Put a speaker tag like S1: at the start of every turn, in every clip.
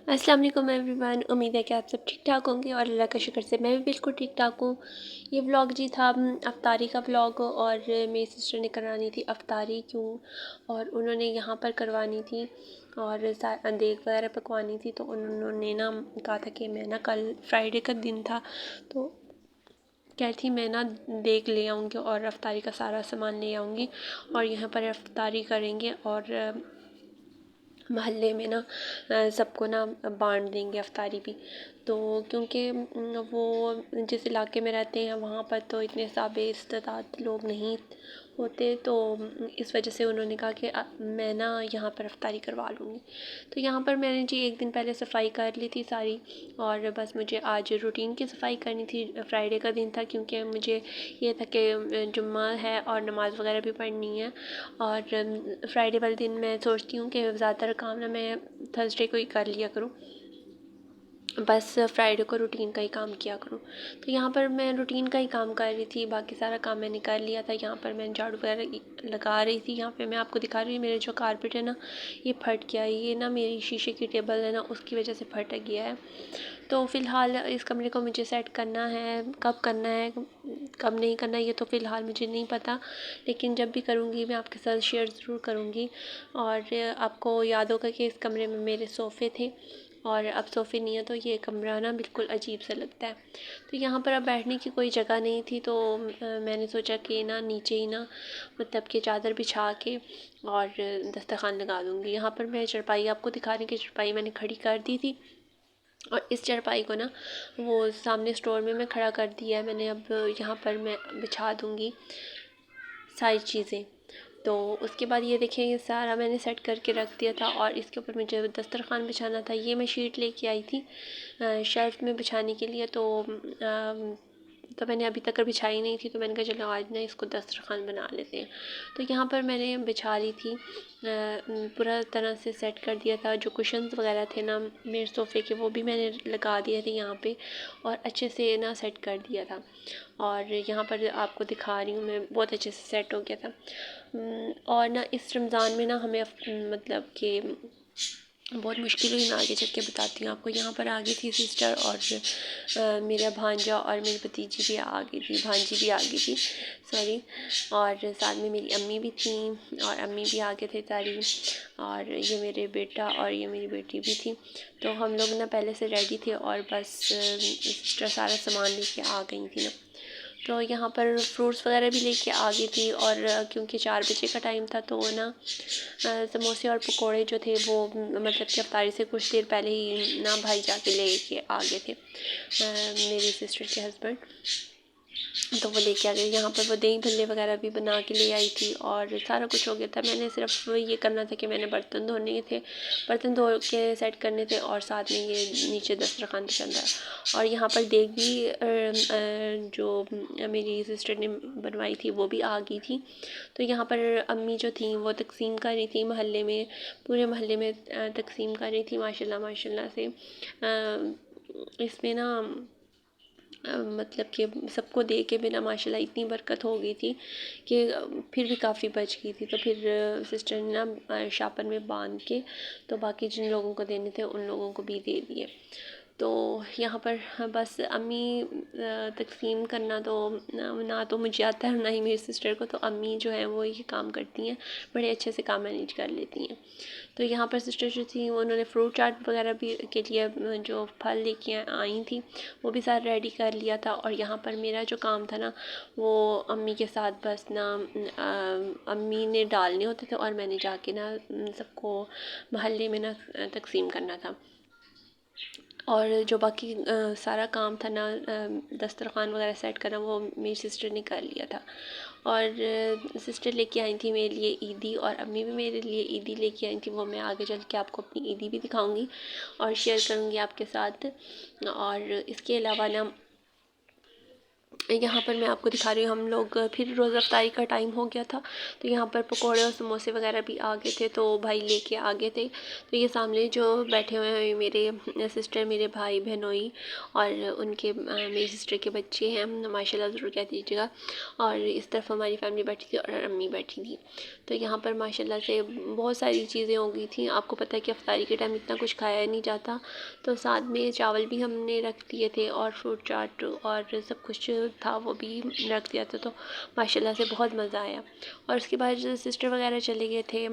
S1: अस्सलाम वालेकुम एवरीवन। उम्मीद है कि आप सब ठीक ठाक होंगे और अल्लाह का शुक्र से मैं भी बिल्कुल ठीक ठाक हूँ। ये व्लॉग जी था अफ्तारी का व्लॉग, और मेरी सिस्टर ने करवानी थी अफ्तारी क्यों, और उन्होंने यहाँ पर करवानी थी और देग वगैरह पकवानी थी। तो उन्होंने ना कहा था कि मैं ना कल फ्राइडे का दिन था, तो कह रही थी मैं ना देग ले आऊँगी और अफ्तारी का सारा सामान ले आऊँगी और यहाँ पर अफ्तारी करेंगे और मोहल्ले में ना सबको ना बांट देंगे अफ्तारी भी। तो क्योंकि वो जिस इलाके में रहते हैं वहाँ पर तो इतने साबे इस्तेताद लोग नहीं होते, तो इस वजह से उन्होंने कहा कि मैं ना यहाँ पर अफ्तारी करवा लूँगी। तो यहाँ पर मैंने जी एक दिन पहले सफाई कर ली थी सारी, और बस मुझे आज रूटीन की सफाई करनी थी। फ्राइडे का दिन था क्योंकि मुझे ये था कि जुम्मा है और नमाज़ वगैरह भी पढ़नी है, और फ्राइडे वाले दिन मैं सोचती हूँ कि ज़्यादातर काम ना मैं थर्सडे को ही कर लिया करूँ, बस फ्राइडे को रूटीन का ही काम किया करूँ। तो यहाँ पर मैं रूटीन का ही काम कर रही थी, बाकी सारा काम मैंने कर लिया था। यहाँ पर मैं झाड़ू वगैरह लगा रही थी। यहाँ पे मैं आपको दिखा रही हूँ मेरे जो कारपेट है ना, ये फट गया है। ये ना मेरी शीशे की टेबल है ना, उसकी वजह से फट गया है। तो फ़िलहाल इस कमरे को मुझे सेट करना है, कब करना है कब नहीं करना ये तो फ़िलहाल मुझे नहीं पता, लेकिन जब भी करूँगी मैं आपके साथ शेयर ज़रूर करूँगी। और आपको याद होगा कि इस कमरे में मेरे सोफ़े थे और अब सोफ़े नहीं है, तो ये कमरा ना बिल्कुल अजीब सा लगता है। तो यहाँ पर अब बैठने की कोई जगह नहीं थी, तो मैंने सोचा कि ना नीचे ही ना मतलब कि चादर बिछा के और दस्तरखान लगा दूँगी। यहाँ पर मैं चारपाई आपको दिखा रही हूँ कि चारपाई मैंने खड़ी कर दी थी, और इस चारपाई को ना वो सामने स्टोर में मैं खड़ा कर दिया है मैंने। अब यहाँ पर मैं बिछा दूँगी सारी चीज़ें। तो उसके बाद ये देखें, ये सारा मैंने सेट करके रख दिया था, और इसके ऊपर मुझे दस्तरखान बिछाना था। ये मैं शीट लेके आई थी शेल्फ़ में बिछाने के लिए, तो मैंने अभी तक बिछाई नहीं थी, तो मैंने कहा चलो आज ना इसको दस्तरखान बना लेते हैं। तो यहाँ पर मैंने बिछा ली थी, पूरा तरह से सेट कर दिया था। जो कुशन्स वगैरह थे ना मेरे सोफ़े के, वो भी मैंने लगा दिए थे यहाँ पे, और अच्छे से ना सेट कर दिया था। और यहाँ पर आपको दिखा रही हूँ मैं, बहुत अच्छे से सेट हो गया था। और ना इस रमज़ान में ना हमें मतलब कि बहुत मुश्किल हुई। मैं आगे चल के बताती हूँ आपको। यहाँ पर आ गई थी सिस्टर, और मेरा भांजा और मेरी भतीजी भी आ गई थी, भांजी भी आ गई थी सॉरी, और साथ में मेरी अम्मी भी थी, और अम्मी भी आ गए थे सारी, और ये मेरे बेटा और ये मेरी बेटी भी थी। तो हम लोग ना पहले से रेडी थे, और बस सिस्टर सारा सामान लेके आ गई थी ना। तो यहाँ पर फ्रूट्स वगैरह भी लेके आ गई थी, और क्योंकि 4 बजे का टाइम था, तो ना समोसे और पकोड़े जो थे वो मतलब कि अफ्तारी से कुछ देर पहले ही ना भाई जाके लेके आ गए थे, मेरी सिस्टर के हस्बैंड। तो वो लेके आ गए। यहाँ पर वो दही भल्ले वगैरह भी बना के ले आई थी, और सारा कुछ हो गया था। मैंने सिर्फ ये करना था कि मैंने बर्तन धोने थे, बर्तन धो के सेट करने थे, और साथ में ये नीचे दस्तरखान बिछाना था। और यहाँ पर देग भी जो मेरी सिस्टर ने बनवाई थी वो भी आ गई थी। तो यहाँ पर अम्मी जो थी वो तकसीम कर रही थी मोहल्ले में, पूरे मोहल्ले में तकसीम कर रही थी माशाल्लाह माशाल्लाह से। इसमें ना मतलब कि सबको दे के बिना माशाल्लाह इतनी बरकत हो गई थी कि फिर भी काफ़ी बच गई थी। तो फिर सिस्टर ने ना शापर में बांध के तो बाकी जिन लोगों को देने थे उन लोगों को भी दे दिए। तो यहाँ पर बस अम्मी तकसीम करना तो ना तो मुझे आता है ना ही मेरी सिस्टर को, तो अम्मी जो है वो ये काम करती हैं, बड़े अच्छे से काम मैनेज कर लेती हैं। तो यहाँ पर सिस्टर जो थी उन्होंने फ्रूट चाट वगैरह भी के लिए जो फल लेके आई थी वो भी सारा रेडी कर लिया था। और यहाँ पर मेरा जो काम था ना वो अम्मी के साथ बस ना अम्मी ने डालने होते थे, और मैंने जाके ना सबको मोहल्ले में ना तकसीम करना था। और जो बाकी सारा काम था ना दस्तरखान वगैरह सेट करना, वो मेरी सिस्टर ने कर लिया था। और सिस्टर लेके आई थी मेरे लिए ईदी, और अम्मी भी मेरे लिए ईदी लेके आई थी। वो मैं आगे चल के आपको अपनी ईदी भी दिखाऊंगी और शेयर करूंगी आपके साथ। और इसके अलावा ना यहाँ पर मैं आपको दिखा रही हूँ, हम लोग फिर रोज़ा अफ्तारी का टाइम हो गया था, तो यहाँ पर पकोड़े और समोसे वगैरह भी आ गए थे, तो भाई लेके आ गए थे। तो ये सामने जो बैठे हुए हैं मेरे सिस्टर, मेरे भाई बहनोई और उनके मेरी सिस्टर के बच्चे हैं, माशाल्लाह ज़रूर कह दीजिएगा। और इस तरफ हमारी फैमिली बैठी थी और अम्मी बैठी थी। तो यहाँ पर माशाल्लाह से बहुत सारी चीज़ें हो गई थी। आपको पता है कि अफ्तारी के टाइम इतना कुछ खाया नहीं जाता, तो साथ में चावल भी हमने रख दिए थे और फ्रूट चाट और सब कुछ था वो भी रख दिया था। तो माशाल्लाह से बहुत मज़ा आया। और उसके बाद जो सिस्टर वगैरह चले गए थे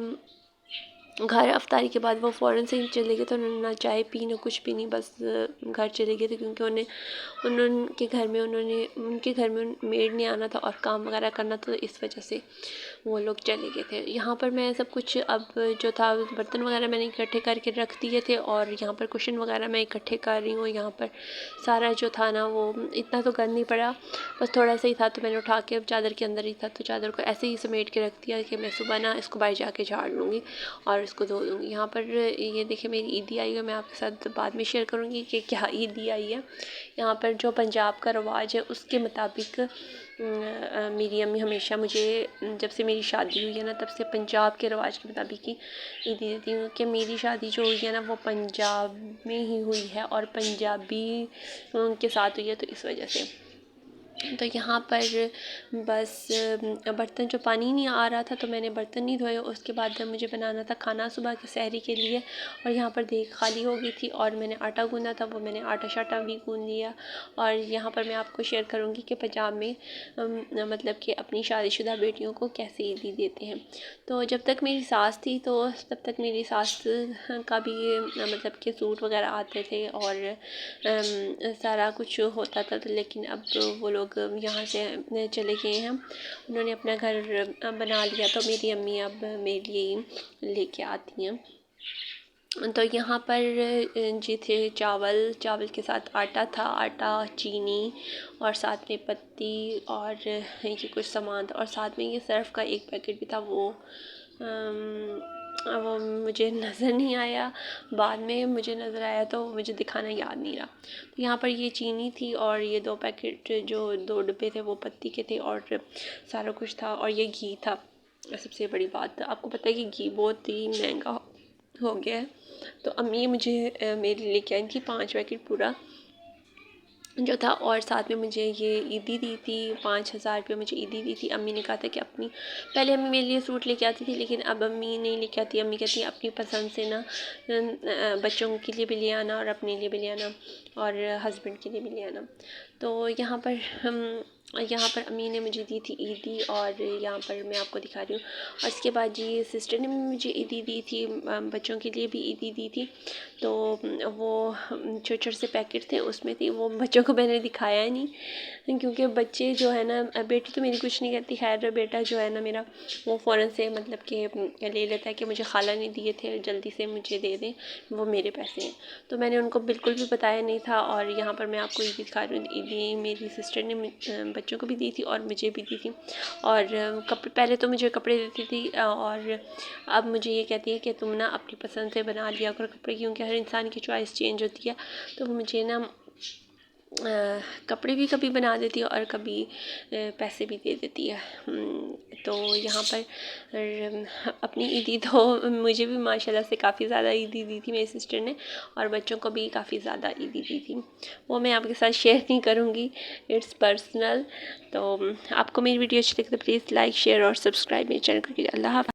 S1: घर अफ्तारी के बाद, वो फ़ौरन से ही चले गए, तो उन्होंने ना चाय पी ना कुछ भी नहीं, बस घर चले गए थे, क्योंकि उनके घर में मेड नहीं आना था और काम वगैरह करना था, तो इस वजह से वो लोग चले गए थे। यहाँ पर मैं सब कुछ अब जो था बर्तन वगैरह मैंने इकट्ठे करके रख दिए थे और यहाँ पर कुशन वगैरह मैं इकट्ठे कर रही हूँ। यहाँ पर सारा जो था ना वो इतना तो कर नहीं पड़ा, बस थोड़ा सा ही था, तो मैंने उठा के चादर के अंदर ही था, तो चादर को ऐसे ही समेट के रख दिया कि मैं सुबह ना इसको बाहर जाके झाड़ लूँगी और इसको धो दूँगी। यहाँ पर ये देखिए मेरी ईदी आई है, मैं आपके साथ बाद में शेयर करूँगी कि क्या ईदी आई है। यहाँ पर जो पंजाब का रवाज है उसके मुताबिक मेरी अम्मी हमेशा मुझे, जब से मेरी शादी हुई है ना, तब से पंजाब के रवाज के मुताबिक ही ईदी देती हूँ कि मेरी शादी जो हुई है ना वो पंजाब में ही हुई है और पंजाबी के साथ हुई है, तो इस वजह से। तो यहाँ पर बस बर्तन जो पानी नहीं आ रहा था, तो मैंने बर्तन नहीं धोए। उसके बाद मुझे बनाना था खाना सुबह के सहरी के लिए, और यहाँ पर देख खाली हो गई थी और मैंने आटा गूंदा था, वो मैंने आटा शाटा भी गूंद लिया। और यहाँ पर मैं आपको शेयर करूँगी कि पंजाब में मतलब कि अपनी शादीशुदा बेटियों को कैसे ईदी देते हैं। तो जब तक मेरी सास थी, तो तब तक मेरी सास का भी मतलब कि सूट वगैरह आते थे और सारा कुछ होता था, लेकिन अब वो लोग यहाँ से चले गए हैं, उन्होंने अपना घर बना लिया, तो मेरी अम्मी अब मेरे लिए लेके आती हैं। तो यहाँ पर जी थे चावल के साथ आटा था, आटा चीनी और साथ में पत्ती और ये कुछ सामान था, और साथ में ये सर्फ़ का एक पैकेट भी था, वो मुझे नज़र नहीं आया, बाद में मुझे नज़र आया तो मुझे दिखाना याद नहीं रहा। तो यहाँ पर ये चीनी थी और ये 2 पैकेट जो 2 डिब्बे थे वो पत्ती के थे और सारा कुछ था, और ये घी था। सबसे बड़ी बात, आपको पता है कि घी बहुत ही महंगा हो गया है, तो अम्मी मुझे मेरे लिए लेके आई थी 5 पैकेट पूरा जो था, और साथ में मुझे ये ईदी दी थी, 5,000 रुपये मुझे ईदी दी थी। अम्मी ने कहा था कि पहले अम्मी मेरे लिए सूट लेके आती थी, लेकिन अब अम्मी नहीं लेके आती। अम्मी कहती है अपनी पसंद से ना बच्चों के लिए भी ले आना और अपने लिए भी ले आना और हस्बैंड के लिए भी ले आना। तो यहाँ पर अम्मी ने मुझे दी थी ईदी, और यहाँ पर मैं आपको दिखा रही हूँ। और इसके बाद जी सिस्टर ने मुझे ईदी दी थी, बच्चों के लिए भी ईदी दी थी। तो वो छोटे छोटे से पैकेट थे, उसमें थी, वो बच्चों को मैंने दिखाया नहीं, क्योंकि बच्चे जो है ना, बेटी तो मेरी कुछ नहीं कहती, खैर बेटा जो है ना मेरा, वो फ़ौरन से मतलब कि ले लेता है कि मुझे खाला ने दिए थे, जल्दी से मुझे दे दें, वो मेरे पैसे हैं। तो मैंने उनको बिल्कुल भी बताया नहीं था। और यहाँ पर मैं आपको ईदी दिखा रही हूँ, ईदी मेरी सिस्टर ने बच्चों को भी दी थी और मुझे भी दी थी। और पहले तो मुझे कपड़े देती थी, और अब मुझे ये कहती है कि तुम ना अपनी पसंद से बना लिया करो कपड़े, क्योंकि हर इंसान की चॉइस चेंज होती है। तो वो मुझे ना कपड़े भी कभी बना देती है और कभी पैसे भी दे देती है। तो यहाँ पर अपनी ईदी तो मुझे भी माशाल्लाह से काफ़ी ज़्यादा ईदी दी थी मेरी सिस्टर ने, और बच्चों को भी काफ़ी ज़्यादा ईदी दी थी, वो मैं आपके साथ शेयर नहीं करूँगी, इट्स पर्सनल। तो आपको मेरी वीडियो अच्छी लगी तो प्लीज़ लाइक शेयर और सब्सक्राइब मेरे चैनल को कीजिए। अल्लाह हाफ़िज़।